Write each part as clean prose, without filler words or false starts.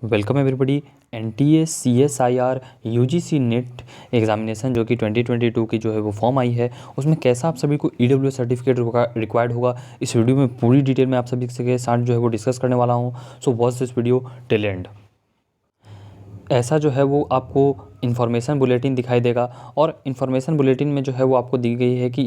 Welcome everybody. NTA CSIR UGC net examination जो कि 2022 की जो है वो फॉर्म आई है, उसमें कैसा आप सभी को EWS सर्टिफिकेट रिक्वायर्ड होगा, इस वीडियो में पूरी डिटेल में आप सभी के साथ जो है वो डिस्कस करने वाला हूँ। So watch this video till and. ऐसा जो है वो आपको इन्फॉर्मेशन बुलेटिन दिखाई देगा और इन्फॉर्मेशन बुलेटिन में जो है वो आपको दी गई है कि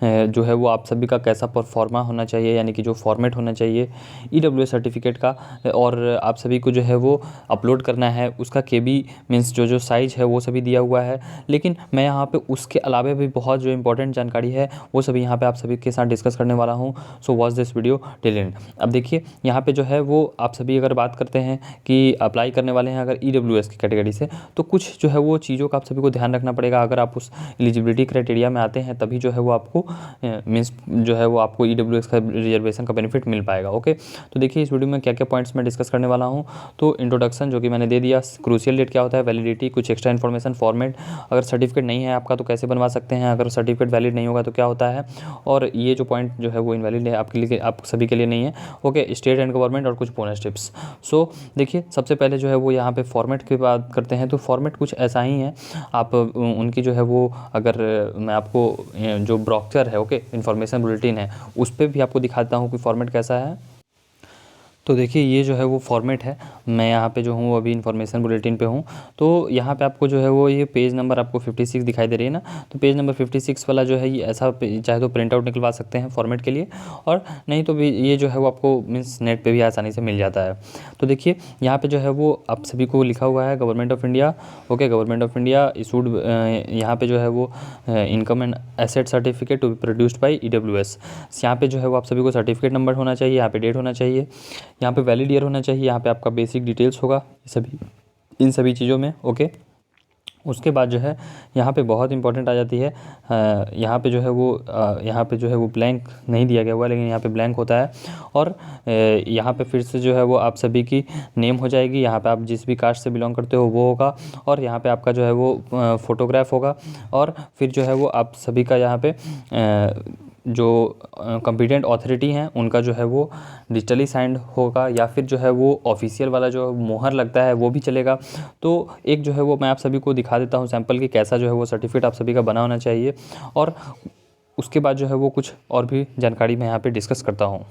जो है वो आप सभी का कैसा परफॉर्मा होना चाहिए, यानी कि जो फॉर्मेट होना चाहिए EWS सर्टिफिकेट का, और आप सभी को जो है वो अपलोड करना है। उसका KB मीन्स जो साइज़ है वो सभी दिया हुआ है, लेकिन मैं यहाँ पे उसके अलावा भी बहुत जो इंपॉर्टेंट जानकारी है वो सभी यहाँ पे आप सभी के साथ डिस्कस करने वाला हूँ। So watch this video till and. अब देखिए यहाँ पे जो है वो आप सभी अगर बात करते हैं कि अप्लाई करने वाले हैं अगर EWS की कैटेगरी से, तो कुछ जो है वो चीज़ों का आप सभी को ध्यान रखना पड़ेगा। अगर आप उस एलिजिबिलिटी क्राइटेरिया में आते हैं तभी जो है वो आपको मीन्स जो है वो आपको EWS का रिजर्वेशन का बेनिफिट मिल पाएगा। ओके, तो देखिए इस वीडियो में क्या क्या पॉइंट्स मैं डिस्कस करने वाला हूँ। तो इंट्रोडक्शन जो कि मैंने दे दिया, क्रूशियल डेट क्या होता है, वैलिडिटी, कुछ एक्स्ट्रा इन्फॉर्मेशन, फॉर्मेट, अगर सर्टिफिकेट नहीं है आपका तो कैसे बनवा सकते हैं, अगर सर्टिफिकेट वैलिड नहीं होगा तो क्या होता है, और ये जो पॉइंट जो है वो इनवैलिड है आपके लिए, आप सभी के लिए नहीं है। ओके, स्टेट एंड गवर्नमेंट और कुछ बोनस टिप्स। सो देखिए सबसे पहले जो है वो यहाँ पे फॉर्मेट की बात करते हैं, तो फॉर्मेट कुछ ऐसा ही है। आप उनकी जो है वो, अगर मैं आपको जो ब्रोचर है, ओके, इन्फॉर्मेशन बुलेटिन है, उस पर भी आपको दिखाता हूँ कि फॉर्मेट कैसा है। तो देखिए ये जो है वो फॉर्मेट है। मैं यहाँ पे जो हूँ अभी इन्फॉर्मेशन बुलेटिन पे हूँ, तो यहाँ पे आपको जो है वो ये पेज नंबर आपको 56 दिखाई दे रही है ना, तो पेज नंबर 56 वाला जो है ये ऐसा चाहे तो प्रिंट आउट निकलवा सकते हैं फॉर्मेट के लिए, और नहीं तो भी ये जो है वो आपको मीन्स नेट पे भी आसानी से मिल जाता है। तो देखिए यहाँ पे जो है वो आप सभी को लिखा हुआ है government of India. Okay, government of India issued, यहाँ पे जो है वो income and asset certificate to be produced by EWS। यहाँ पे जो है वो आप सभी को सर्टिफिकेट नंबर होना चाहिए, यहाँ पे डेट होना चाहिए, यहाँ पे वैलिड ईयर होना चाहिए, यहाँ पे आपका बेसिक डिटेल्स होगा सभी, इन सभी चीज़ों में। ओके, उसके बाद जो है यहाँ पे बहुत इंपॉर्टेंट आ जाती है, यहाँ पे जो है वो यहाँ पे जो है वो ब्लैंक नहीं दिया गया हुआ है, लेकिन यहाँ पे ब्लैंक होता है, और यहाँ पे फिर से जो है वो आप सभी की नेम हो जाएगी, यहाँ पे आप जिस भी कास्ट से बिलोंग करते हो वो होगा, और यहाँ पे आपका जो है वो फोटोग्राफ होगा, और फिर जो है वो आप सभी का यहाँ पे जो कॉम्पिटेंट अथॉरिटी हैं उनका जो है वो डिजिटली साइंड होगा, या फिर जो है वो ऑफिशियल वाला जो मोहर लगता है वो भी चलेगा। तो एक जो है वो मैं आप सभी को दिखा देता हूँ सैंपल कि कैसा जो है वो सर्टिफिकेट आप सभी का बना होना चाहिए, और उसके बाद जो है वो कुछ और भी जानकारी मैं यहाँ पे डिस्कस करता हूँ।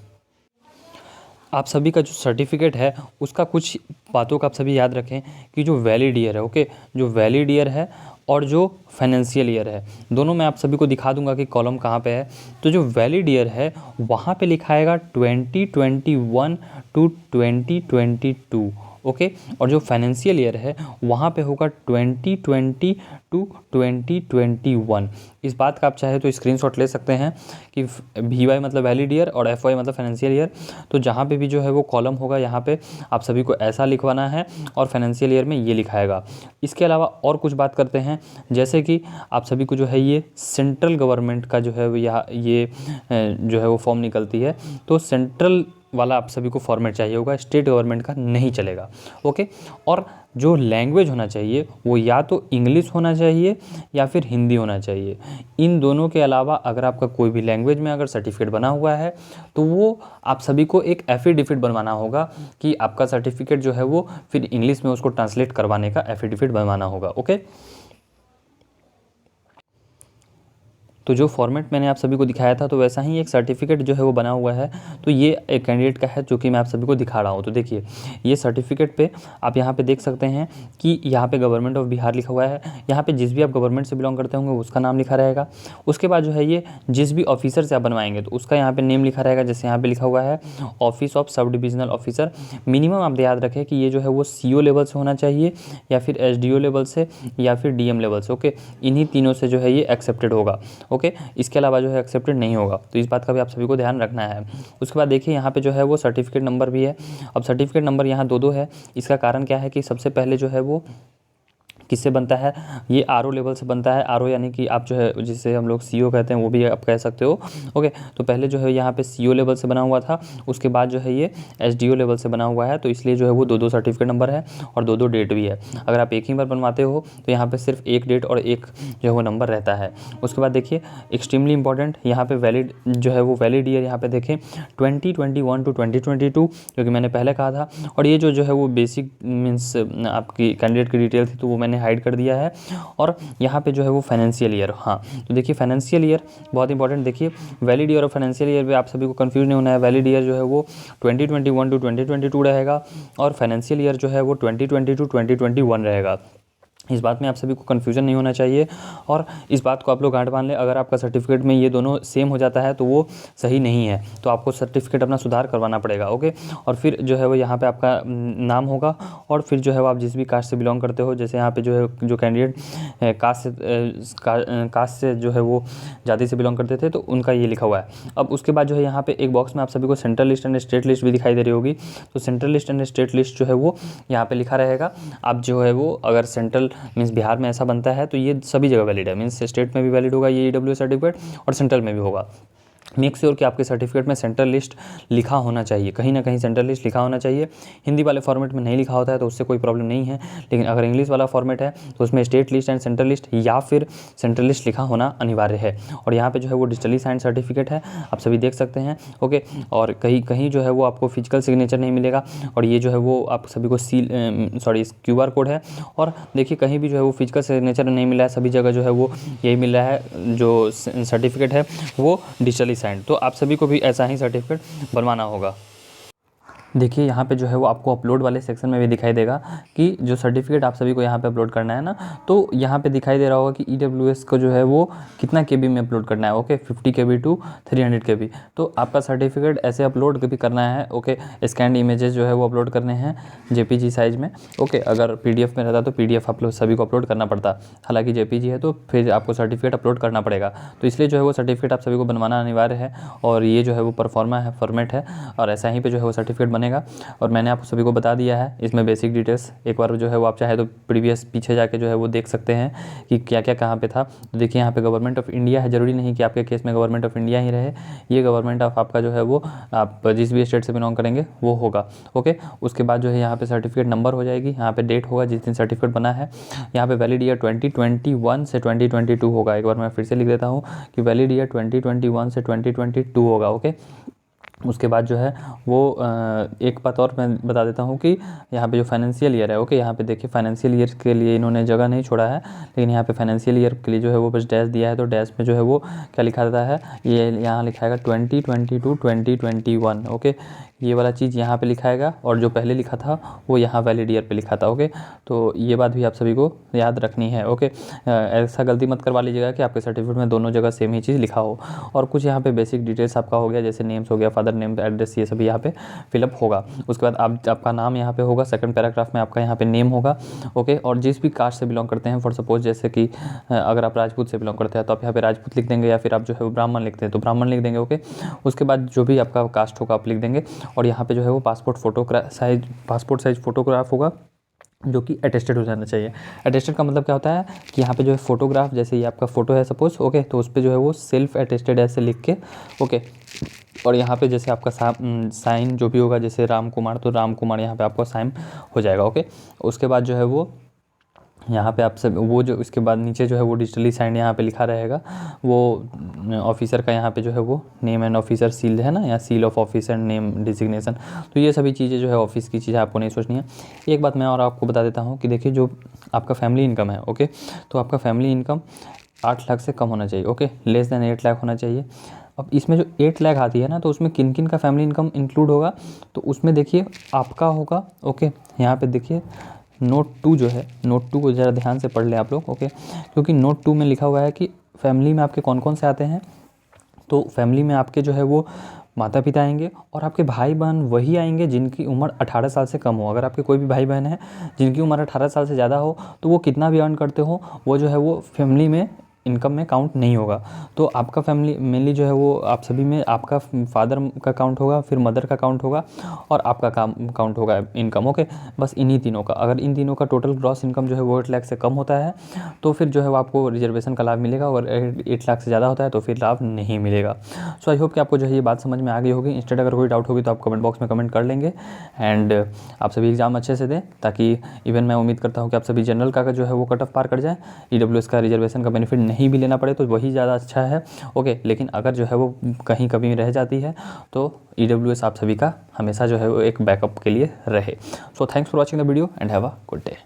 आप सभी का जो सर्टिफिकेट है उसका कुछ बातों का आप सभी याद रखें कि जो वैलिड ईयर है, ओके, जो वैलिड ईयर है और जो फाइनेंशियल ईयर है, दोनों मैं आप सभी को दिखा दूंगा कि कॉलम कहाँ पे है। तो जो वैलिड ईयर है वहाँ पे लिखा आएगा 2021 टू 2022, ओके, और जो फाइनेंशियल ईयर है वहाँ पे होगा 2020 टू 2021। इस बात का आप चाहे तो स्क्रीनशॉट ले सकते हैं कि VY मतलब वैलिड ईयर और FY मतलब फाइनेंशियल ईयर। तो जहाँ पे भी जो है वो कॉलम होगा यहाँ पे आप सभी को ऐसा लिखवाना है, और फाइनेंशियल ईयर में ये लिखाएगा। इसके अलावा और कुछ बात करते हैं, जैसे कि आप सभी को जो है ये सेंट्रल गवर्नमेंट का जो है यहाँ ये जो है वो फॉर्म निकलती है, तो सेंट्रल वाला आप सभी को फॉर्मेट चाहिए होगा, स्टेट गवर्नमेंट का नहीं चलेगा। ओके, और जो लैंग्वेज होना चाहिए वो या तो इंग्लिश होना चाहिए या फिर हिंदी होना चाहिए। इन दोनों के अलावा अगर आपका कोई भी लैंग्वेज में अगर सर्टिफिकेट बना हुआ है तो वो आप सभी को एक एफिडेविट बनवाना होगा कि आपका सर्टिफिकेट जो है वो फिर इंग्लिश में उसको ट्रांसलेट करवाने का एफिडेविट बनवाना होगा। ओके, तो जो फॉर्मेट मैंने आप सभी को दिखाया था तो वैसा ही एक सर्टिफिकेट जो है वो बना हुआ है, तो ये एक कैंडिडेट का है जो कि मैं आप सभी को दिखा रहा हूँ। तो देखिए ये सर्टिफिकेट पे आप यहाँ पे देख सकते हैं कि यहाँ पे गवर्नमेंट ऑफ बिहार लिखा हुआ है, यहाँ पे जिस भी आप गवर्नमेंट से बिलोंग करते होंगे उसका नाम लिखा रहेगा। उसके बाद जो है ये जिस भी ऑफिसर से आप बनवाएंगे तो उसका यहाँ पर नेम लिखा रहेगा, जैसे यहाँ पर लिखा हुआ है office of sub divisional officer. Minimum आप याद रखें कि ये जो है वो CO लेवल से होना चाहिए, या फिर SDO लेवल से, या फिर DM लेवल से। ओके, इन्हीं तीनों से जो है ये एक्सेप्टेड होगा। ओके, इसके अलावा जो है एक्सेप्टेड नहीं होगा, तो इस बात का भी आप सभी को ध्यान रखना है। उसके बाद देखिए यहाँ पे जो है वो सर्टिफिकेट नंबर भी है। अब सर्टिफिकेट नंबर यहाँ दो है, इसका कारण क्या है कि सबसे पहले जो है वो किससे बनता है, ये आरओ लेवल से बनता है। आरओ यानी कि आप जो है जिसे हम लोग सीओ कहते हैं वो भी आप कह सकते हो। ओके, तो पहले जो है यहाँ पे सीओ लेवल से बना हुआ था, उसके बाद जो है ये एसडीओ लेवल से बना हुआ है, तो इसलिए जो है वो 2-2 सर्टिफिकेट नंबर है और 2-2 डेट भी है। अगर आप एक ही बार बनवाते हो तो यहाँ पे सिर्फ एक डेट और एक जो है वो नंबर रहता है। उसके बाद देखिए एक्सट्रीमली इंपॉर्टेंट यहाँ पे वैलिड जो है वो वैलिड ईयर यहाँ पे देखें 2021 टू 2022, जो कि मैंने पहले कहा था। और ये जो है वो बेसिक मीन्स आपकी कैंडिडेट की डिटेल थी तो वो मैंने हाइड कर दिया है। और यहाँ पे जो है वो फाइनेंशियल ईयर, हाँ तो देखिए फाइनेंशियल ईयर बहुत इंपॉर्टेंट। देखिए वैलिड ईयर और फाइनेंशियल ईयर में आप सभी को कंफ्यूज नहीं होना है। वैलिड ईयर जो है वो 2021 टू 2022 रहेगा और फाइनेंशियल ईयर जो है वो 2020 टू 2021 रहेगा। इस बात में आप सभी को कन्फ्यूजन नहीं होना चाहिए और इस बात को आप लोग गांठ बांध लें। अगर आपका सर्टिफिकेट में ये दोनों सेम हो जाता है तो वो सही नहीं है, तो आपको सर्टिफिकेट अपना सुधार करवाना पड़ेगा। ओके, और फिर जो है वो यहाँ पे आपका नाम होगा और फिर जो है वो आप जिस भी कास्ट से बिलोंग करते हो, जैसे यहाँ पे जो है जो कैंडिडेट कास्ट से जो है वो जाति से बिलोंग करते थे तो उनका ये लिखा हुआ है। अब उसके बाद जो है यहाँ पे एक बॉक्स में आप सभी को central list and state list भी दिखाई दे रही होगी, तो central list and state list जो है वो यहाँ पे लिखा रहेगा। आप जो है वो अगर सेंट्रल मीन्स बिहार में ऐसा बनता है तो ये सभी जगह वैलिड है, मीन्स स्टेट में भी वैलिड होगा ये ईडब्ल्यूएस सर्टिफिकेट और सेंट्रल में भी होगा। मेक श्योर कि आपके सर्टिफिकेट में सेंट्रल लिस्ट लिखा होना चाहिए, कहीं ना कहीं सेंट्रल लिस्ट लिखा होना चाहिए। हिंदी वाले फॉर्मेट में नहीं लिखा होता है तो उससे कोई प्रॉब्लम नहीं है, लेकिन अगर इंग्लिश वाला फॉर्मेट है तो उसमें state list and central list या फिर सेंट्रल लिस्ट लिखा होना अनिवार्य है। और यहाँ पे जो है वो डिजिटली साइंड सर्टिफिकेट है, आप सभी देख सकते हैं। ओके, और कहीं कहीं जो है वो आपको फिजिकल सिग्नेचर नहीं मिलेगा और ये जो है वो आप सभी को QR कोड है। और देखिए कहीं भी जो है वो फिजिकल सिग्नेचर नहीं मिला है, सभी जगह जो है वो यही मिल रहा है जो सर्टिफिकेट है वो डिजिटली साइंड। तो आप सभी को भी ऐसा ही सर्टिफिकेट बनवाना होगा। देखिए यहाँ पे जो है वो आपको अपलोड वाले सेक्शन में भी दिखाई देगा कि जो सर्टिफिकेट आप सभी को यहाँ पे अपलोड करना है ना, तो यहाँ पे दिखाई दे रहा होगा कि ईडब्ल्यूएस को जो है वो कितना KB में अपलोड करना है। Okay, 50 KB to 300 KB। तो आपका सर्टिफिकेट ऐसे अपलोड भी करना है। ओके, स्कैन इमेजेस जो है वो अपलोड करने हैं JPG साइज़ में। ओके, अगर PDF में रहता तो PDF आप लोग सभी को अपलोड करना पड़ता, हालांकि JPG है तो फिर आपको सर्टिफिकेट अपलोड करना पड़ेगा। तो इसलिए जो है वो सर्टिफिकेट आप सभी को बनवाना अनिवार्य है और ये जो है वो परफॉर्मा है फॉर्मेट है और ऐसा ही पे जो है वो सर्टिफिकेट बनेगा। और मैंने आप सभी को बता दिया है इसमें बेसिक डिटेल्स। एक बार जो है वो आप चाहे तो प्रीवियस पीछे जाके जो है वो देख सकते हैं कि क्या क्या कहाँ पे था। तो देखिए यहाँ पे गवर्नमेंट ऑफ इंडिया है, ज़रूरी नहीं कि आपके केस में गवर्नमेंट ऑफ इंडिया ही रहे, ये गवर्नमेंट ऑफ आपका जो है वो आप जिस भी स्टेट से बिलोंग करेंगे वो होगा। ओके, उसके बाद जो है यहाँ पे सर्टिफिकेट नंबर हो जाएगी, यहाँ पे डेट होगा जिस दिन सर्टिफिकेट बना है। यहाँ पे वैलिड ईयर 2021 से 2022 होगा। एक बार मैं फिर से लिख देता हूँ कि वैलिड ईयर 2021 से 2022 होगा। ओके, उसके बाद जो है वो एक बात और मैं बता देता हूँ कि यहाँ पे जो फाइनेंशियल ईयर है, ओके यहाँ पे देखिए फाइनेंशियल ईयर के लिए इन्होंने जगह नहीं छोड़ा है, लेकिन यहाँ पे फाइनेंशियल ईयर के लिए जो है वो बस डैश दिया है। तो डैश में जो है वो क्या लिखा रहता है, ये यहाँ लिखाएगा 2020 टू 2021। ओके, ये वाला चीज़ यहाँ पे लिखाएगा और जो पहले लिखा था वो यहाँ वैलिड ईयर पे लिखा था। ओके, तो ये बात भी आप सभी को याद रखनी है। ओके, ऐसा गलती मत करवा लीजिएगा कि आपके सर्टिफिकेट में दोनों जगह सेम ही चीज़ लिखा हो। और कुछ यहाँ पे बेसिक डिटेल्स आपका हो गया, जैसे नेम्स हो गया, फादर नेम, एड्रेस, ये सभी यहाँ पे फिलअप होगा। उसके बाद आपका नाम यहाँ पे होगा, सेकंड पैराग्राफ में आपका यहाँ पे नेम होगा। ओके, और जिस भी कास्ट से बिलोंग करते हैं, फॉर सपोज जैसे कि अगर आप राजपूत से बिलोंग करते हैं तो आप यहाँ पे राजपूत लिख देंगे, या फिर आप जो है वो ब्राह्मण लिखते हैं तो ब्राह्मण लिख देंगे। ओके, उसके बाद जो भी आपका कास्ट होगा आप लिख देंगे। और यहाँ पे जो है वो पासपोर्ट साइज फोटोग्राफ होगा जो कि अटेस्टेड हो जाना चाहिए। अटेस्टेड का मतलब क्या होता है कि यहाँ पे जो है फोटोग्राफ, जैसे ये आपका फ़ोटो है सपोज, ओके, तो उस पर जो है वो सेल्फ अटेस्टेड ऐसे लिख के, ओके, और यहाँ पे जैसे आपका साइन जो भी होगा, जैसे राम कुमार तो राम कुमार यहाँ पे आपका साइन हो जाएगा। ओके, उसके बाद जो है वो यहाँ पे आप सब वो जो इसके बाद नीचे जो है वो डिजिटली साइन यहाँ पे लिखा रहेगा, वो ऑफिसर का यहाँ पे जो है वो नेम एंड ऑफिसर सील है ना, या seal of officer name designation. तो ये सभी चीज़ें जो है ऑफिस की चीज़ें आपको नहीं सोचनी है। एक बात मैं और आपको बता देता हूँ कि देखिए जो आपका फैमिली इनकम है, ओके, तो आपका फैमिली इनकम 8 लाख से कम होना चाहिए। ओके, लेस देन 8 लाख होना चाहिए। अब इसमें जो 8 लाख आती है ना, तो उसमें किन किन का फैमिली इनकम इंक्लूड होगा, तो उसमें देखिए आपका होगा। ओके, यहाँ पे देखिए नोट 2 जो है, नोट 2 को ज़रा ध्यान से पढ़ लें आप लोग। ओके, क्योंकि नोट 2 में लिखा हुआ है कि फैमिली में आपके कौन कौन से आते हैं। तो फैमिली में आपके जो है वो माता पिता आएंगे और आपके भाई बहन वही आएंगे जिनकी उम्र 18 साल से कम हो। अगर आपके कोई भी भाई बहन है जिनकी उम्र 18 साल से ज़्यादा हो तो वो कितना भी अर्न करते हो वो जो है वो फैमिली में इनकम में काउंट नहीं होगा। तो आपका फैमिली मेनली जो है वो आप सभी में आपका फादर का काउंट होगा, फिर मदर का काउंट होगा और आपका काउंट होगा इनकम। ओके, बस इन्हीं तीनों का, अगर इन तीनों का टोटल ग्रॉस इनकम जो है वो 8 लाख से कम होता है तो फिर जो है वो आपको रिजर्वेशन का लाभ मिलेगा, और 8 लाख से ज़्यादा होता है तो फिर लाभ नहीं मिलेगा। सो आई होप कि आपको जो है ये बात समझ में आ गई होगी। इंस्टेड अगर कोई डाउट होगी तो आप कमेंट बॉक्स में कमेंट कर लेंगे। एंड आप सभी एग्जाम अच्छे से दें, ताकि इवन मैं उम्मीद करता हूँ कि आप सभी जनरल का जो है वो कट ऑफ पार कर जाए, EWS का रिजर्वेशन का बेनिफिट नहीं भी लेना पड़े तो वही ज़्यादा अच्छा है। ओके, लेकिन अगर जो है वो कहीं कभी रह जाती है तो EWS आप सभी का हमेशा जो है वो एक बैकअप के लिए रहे। So thanks for watching the video and have a good day.